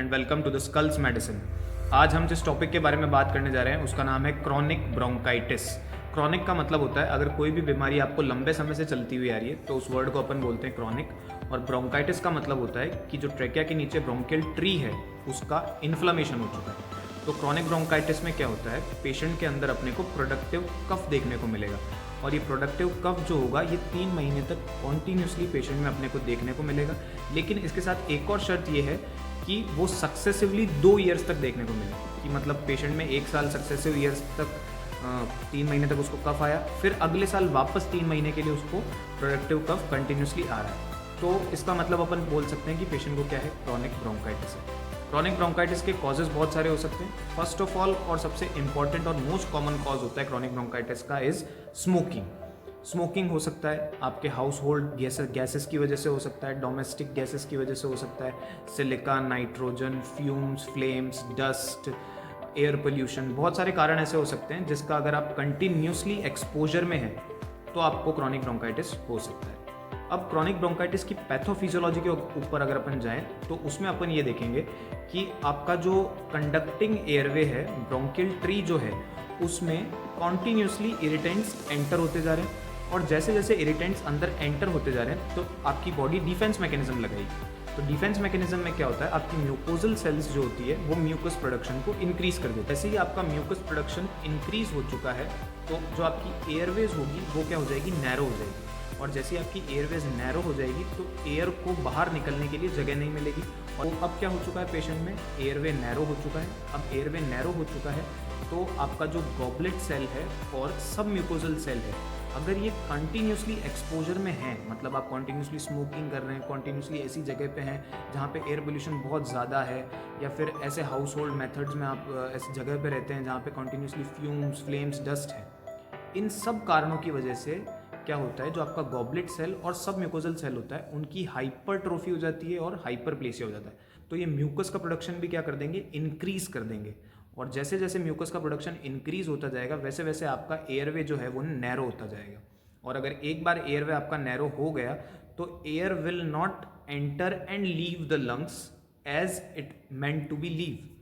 And welcome to the skulls medicine. आज हम जिस टॉपिक के बारे में बात करने जा रहे हैं उसका नाम है क्रॉनिक ब्रोंकाइटिस। क्रॉनिक का मतलब होता है अगर कोई भी बीमारी आपको लंबे समय से चलती हुई आ रही है तो उस वर्ड को अपन बोलते हैं क्रॉनिक। और ब्रोंकाइटिस का मतलब होता है कि जो ट्रेकिया के नीचे ब्रोंकियल ट्री है उसका इन्फ्लामेशन हो चुका है। तो क्रॉनिक ब्रोंकाइटिस में क्या होता है, पेशेंट के अंदर अपने को प्रोडक्टिव कफ देखने को मिलेगा और ये प्रोडक्टिव कफ जो होगा ये 3 महीने तक कॉन्टीन्यूसली पेशेंट में अपने को देखने को मिलेगा। लेकिन इसके साथ एक और शर्त ये है कि वो सक्सेसिवली 2 ईयर्स तक देखने को मिलेगा, कि मतलब पेशेंट में 1 साल सक्सेसिव ईयर्स तक 3 महीने तक उसको कफ आया, फिर अगले साल वापस 3 महीने के लिए उसको प्रोडक्टिव कफ कंटिन्यूसली आ रहा है। तो इसका मतलब अपन बोल सकते हैं कि पेशेंट को क्या है, क्रॉनिक ब्रोंकाइटिस है। क्रॉनिक ब्रोंकाइटिस के कॉजेज बहुत सारे हो सकते हैं। फर्स्ट ऑफ ऑल और सबसे इंपॉर्टेंट और मोस्ट कॉमन कॉज होता है क्रॉनिक ब्रोंकाइटिस का इज स्मोकिंग। स्मोकिंग हो सकता है आपके हाउस होल्ड गैसेस की वजह से हो सकता है, डोमेस्टिक गैसेस की वजह से हो सकता है, silica, nitrogen, fumes, flames, dust, air pollution, बहुत सारे कारण ऐसे हो सकते हैं जिसका अगर आप कंटिन्यूसली एक्सपोजर में हैं तो आपको क्रॉनिक ब्रोंकाइटिस हो सकता है। अब क्रॉनिक ब्रोंकाइटिस की पैथोफिजियोलॉजी के ऊपर अगर अपन जाएं तो उसमें अपन ये देखेंगे कि आपका जो कंडक्टिंग एयरवे है, ब्रोंकियल ट्री जो है, उसमें कॉन्टीन्यूसली इरिटेंट्स एंटर होते जा रहे हैं और जैसे जैसे इरिटेंट्स अंदर एंटर होते जा रहे हैं तो आपकी बॉडी डिफेंस मैकेनिज्म लगाएगी। तो डिफेंस मैकेनिज्म में क्या होता है, आपकी म्यूकोजल सेल्स जो होती है वो म्यूकस प्रोडक्शन को इंक्रीज कर देती है। जैसे ही आपका म्यूकस प्रोडक्शन इंक्रीज हो चुका है तो जो आपकी एयरवेज होगी वो क्या हो जाएगी, नैरो हो जाएगी। और जैसे आपकी एयरवेज नैरो हो जाएगी तो एयर को बाहर निकलने के लिए जगह नहीं मिलेगी। और अब क्या हो चुका है पेशेंट में, एयरवे नैरो हो चुका है। अब एयरवे नैरो हो चुका है तो आपका जो गॉबलेट सेल है और सब म्यूकोजल सेल है, अगर ये कंटिन्यूसली एक्सपोजर में है, मतलब आप कंटिन्यूसली स्मोकिंग कर रहे हैं, कंटिन्यूसली ऐसी जगह पे हैं जहाँ पे एयर पोल्यूशन बहुत ज़्यादा है, या फिर ऐसे हाउस होल्ड मेथड्स में आप ऐसी जगह पे रहते हैं जहाँ पे कंटिन्यूसली फ्यूम्स, फ्लेम्स, डस्ट है, इन सब कारणों की वजह से क्या होता है, जो आपका गॉबलेट सेल और सब म्यूकोजल सेल होता है उनकी हाइपरट्रोफी हो जाती है और हाइपरप्लेसिया हो जाता है। तो ये म्यूकस का प्रोडक्शन भी क्या कर देंगे, इंक्रीज कर देंगे। और जैसे जैसे म्यूकस का प्रोडक्शन इंक्रीज होता जाएगा वैसे वैसे आपका एयरवे जो है वो नैरो होता जाएगा। और अगर एक बार एयरवे आपका नैरो हो गया तो air will not enter and leave the lungs as it meant to be leave.